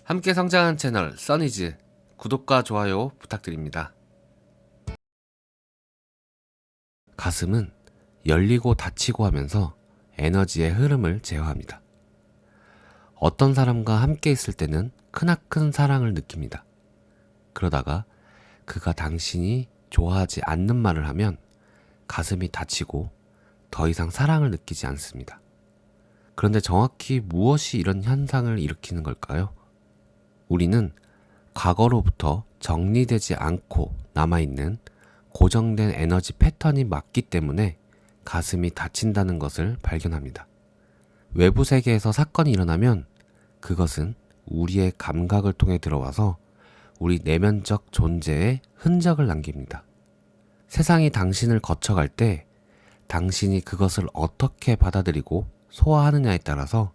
함께 성장하는 채널 써니즈 구독과 좋아요 부탁드립니다. 가슴은 열리고 닫히고 하면서 에너지의 흐름을 제어합니다. 어떤 사람과 함께 있을 때는 크나큰 사랑을 느낍니다. 그러다가 그가 당신이 좋아하지 않는 말을 하면 가슴이 닫히고 더 이상 사랑을 느끼지 않습니다. 그런데 정확히 무엇이 이런 현상을 일으키는 걸까요? 우리는 과거로부터 정리되지 않고 남아있는 고정된 에너지 패턴이 맞기 때문에 가슴이 닫힌다는 것을 발견합니다. 외부 세계에서 사건이 일어나면 그것은 우리의 감각을 통해 들어와서 우리 내면적 존재에 흔적을 남깁니다. 세상이 당신을 거쳐갈 때 당신이 그것을 어떻게 받아들이고 소화하느냐에 따라서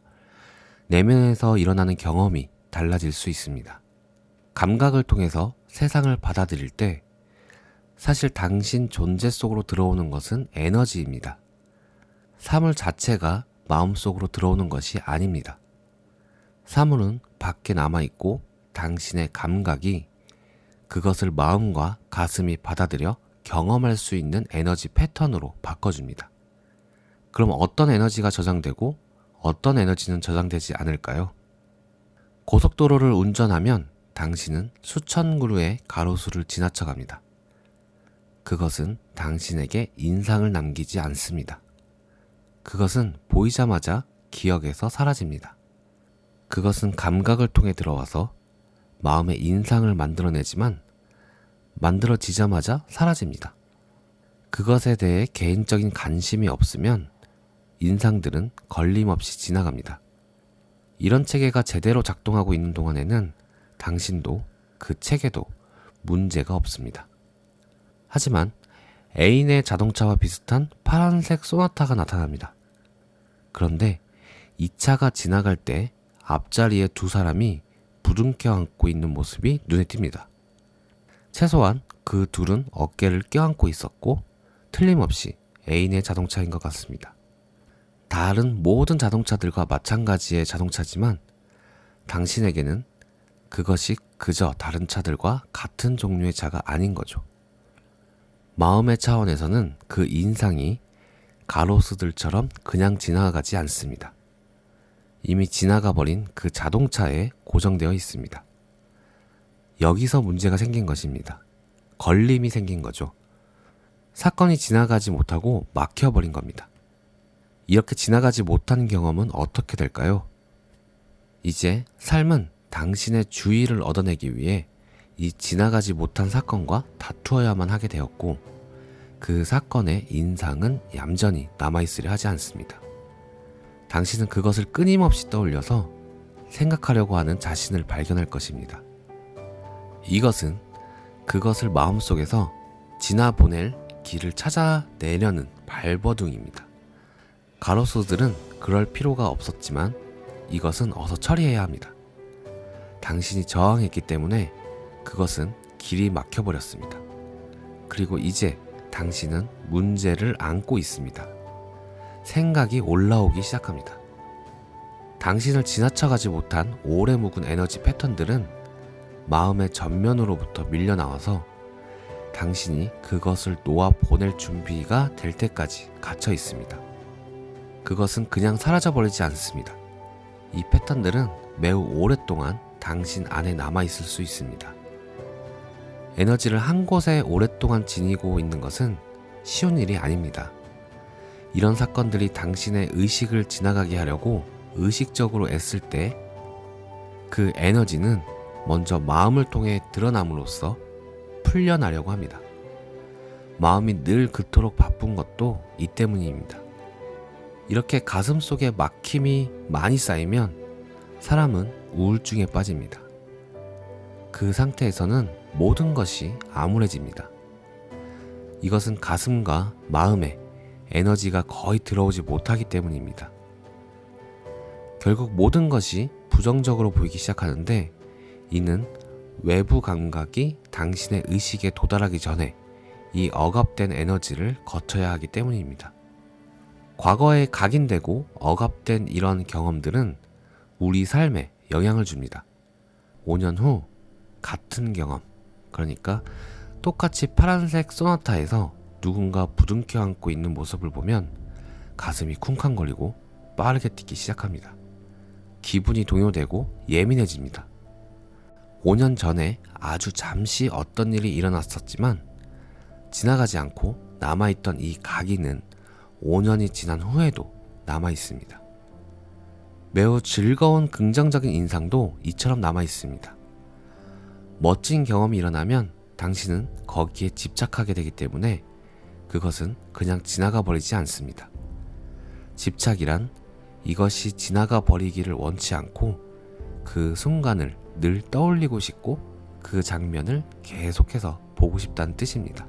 내면에서 일어나는 경험이 달라질 수 있습니다. 감각을 통해서 세상을 받아들일 때 사실 당신 존재 속으로 들어오는 것은 에너지입니다. 사물 자체가 마음속으로 들어오는 것이 아닙니다. 사물은 밖에 남아있고 당신의 감각이 그것을 마음과 가슴이 받아들여 경험할 수 있는 에너지 패턴으로 바꿔줍니다. 그럼 어떤 에너지가 저장되고 어떤 에너지는 저장되지 않을까요? 고속도로를 운전하면 당신은 수천 그루의 가로수를 지나쳐갑니다. 그것은 당신에게 인상을 남기지 않습니다. 그것은 보이자마자 기억에서 사라집니다. 그것은 감각을 통해 들어와서 마음의 인상을 만들어내지만 만들어지자마자 사라집니다. 그것에 대해 개인적인 관심이 없으면 인상들은 걸림없이 지나갑니다. 이런 체계가 제대로 작동하고 있는 동안에는 당신도 그 체계도 문제가 없습니다. 하지만 애인의 자동차와 비슷한 파란색 소나타가 나타납니다. 그런데 이 차가 지나갈 때 앞자리에 두 사람이 부둥켜 안고 있는 모습이 눈에 띕니다. 최소한 그 둘은 어깨를 껴안고 있었고 틀림없이 애인의 자동차인 것 같습니다. 다른 모든 자동차들과 마찬가지의 자동차지만 당신에게는 그것이 그저 다른 차들과 같은 종류의 차가 아닌 거죠. 마음의 차원에서는 그 인상이 가로수들처럼 그냥 지나가지 않습니다. 이미 지나가 버린 그 자동차에 고정되어 있습니다. 여기서 문제가 생긴 것입니다. 걸림이 생긴 거죠. 사건이 지나가지 못하고 막혀버린 겁니다. 이렇게 지나가지 못한 경험은 어떻게 될까요? 이제 삶은 당신의 주의를 얻어내기 위해 이 지나가지 못한 사건과 다투어야만 하게 되었고 그 사건의 인상은 얌전히 남아있으려 하지 않습니다. 당신은 그것을 끊임없이 떠올려서 생각하려고 하는 자신을 발견할 것입니다. 이것은 그것을 마음속에서 지나보낼 길을 찾아내려는 발버둥입니다. 가로수들은 그럴 필요가 없었지만 이것은 어서 처리해야 합니다. 당신이 저항했기 때문에 그것은 길이 막혀버렸습니다. 그리고 이제 당신은 문제를 안고 있습니다. 생각이 올라오기 시작합니다. 당신을 지나쳐가지 못한 오래 묵은 에너지 패턴들은 마음의 전면으로부터 밀려나와서 당신이 그것을 놓아 보낼 준비가 될 때까지 갇혀 있습니다. 그것은 그냥 사라져버리지 않습니다. 이 패턴들은 매우 오랫동안 당신 안에 남아있을 수 있습니다. 에너지를 한 곳에 오랫동안 지니고 있는 것은 쉬운 일이 아닙니다. 이런 사건들이 당신의 의식을 지나가게 하려고 의식적으로 애쓸 때 그 에너지는 먼저 마음을 통해 드러남으로써 풀려나려고 합니다. 마음이 늘 그토록 바쁜 것도 이 때문입니다. 이렇게 가슴 속에 막힘이 많이 쌓이면 사람은 우울증에 빠집니다. 그 상태에서는 모든 것이 암울해집니다. 이것은 가슴과 마음에 에너지가 거의 들어오지 못하기 때문입니다. 결국 모든 것이 부정적으로 보이기 시작하는데 이는 외부 감각이 당신의 의식에 도달하기 전에 이 억압된 에너지를 거쳐야 하기 때문입니다. 과거에 각인되고 억압된 이런 경험들은 우리 삶에 영향을 줍니다. 5년 후 같은 경험, 그러니까 똑같이 파란색 소나타에서 누군가 부둥켜 안고 있는 모습을 보면 가슴이 쿵쾅거리고 빠르게 뛰기 시작합니다. 기분이 동요되고 예민해집니다. 5년 전에 아주 잠시 어떤 일이 일어났었지만 지나가지 않고 남아있던 이 각인은 5년이 지난 후에도 남아있습니다. 매우 즐거운 긍정적인 인상도 이처럼 남아있습니다. 멋진 경험이 일어나면 당신은 거기에 집착하게 되기 때문에 그것은 그냥 지나가 버리지 않습니다. 집착이란 이것이 지나가 버리기를 원치 않고 그 순간을 늘 떠올리고 싶고 그 장면을 계속해서 보고 싶다는 뜻입니다.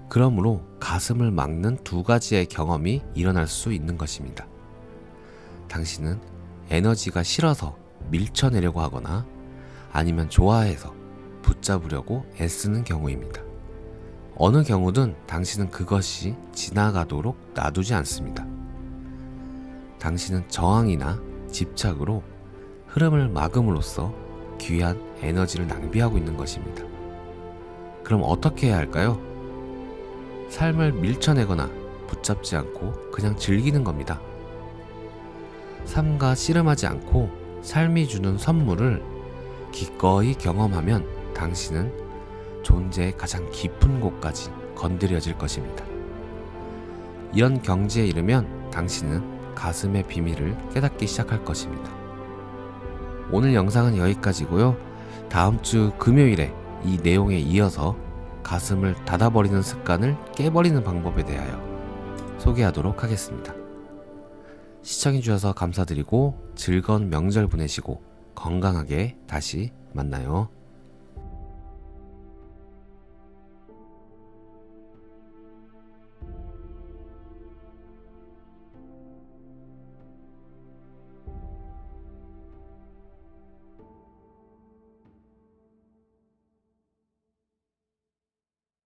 그러므로 가슴을 막는 두 가지의 경험이 일어날 수 있는 것입니다. 당신은 에너지가 싫어서 밀쳐내려고 하거나 아니면 좋아해서 붙잡으려고 애쓰는 경우입니다. 어느 경우든 당신은 그것이 지나가도록 놔두지 않습니다. 당신은 저항이나 집착으로 흐름을 막음으로써 귀한 에너지를 낭비하고 있는 것입니다. 그럼 어떻게 해야 할까요? 삶을 밀쳐내거나 붙잡지 않고 그냥 즐기는 겁니다. 삶과 씨름하지 않고 삶이 주는 선물을 기꺼이 경험하면 당신은 존재의 가장 깊은 곳까지 건드려질 것입니다. 이런 경지에 이르면 당신은 가슴의 비밀을 깨닫기 시작할 것입니다. 오늘 영상은 여기까지고요. 다음 주 금요일에 이 내용에 이어서 가슴을 닫아버리는 습관을 깨버리는 방법에 대하여 소개하도록 하겠습니다. 시청해주셔서 감사드리고 즐거운 명절 보내시고 건강하게 다시 만나요.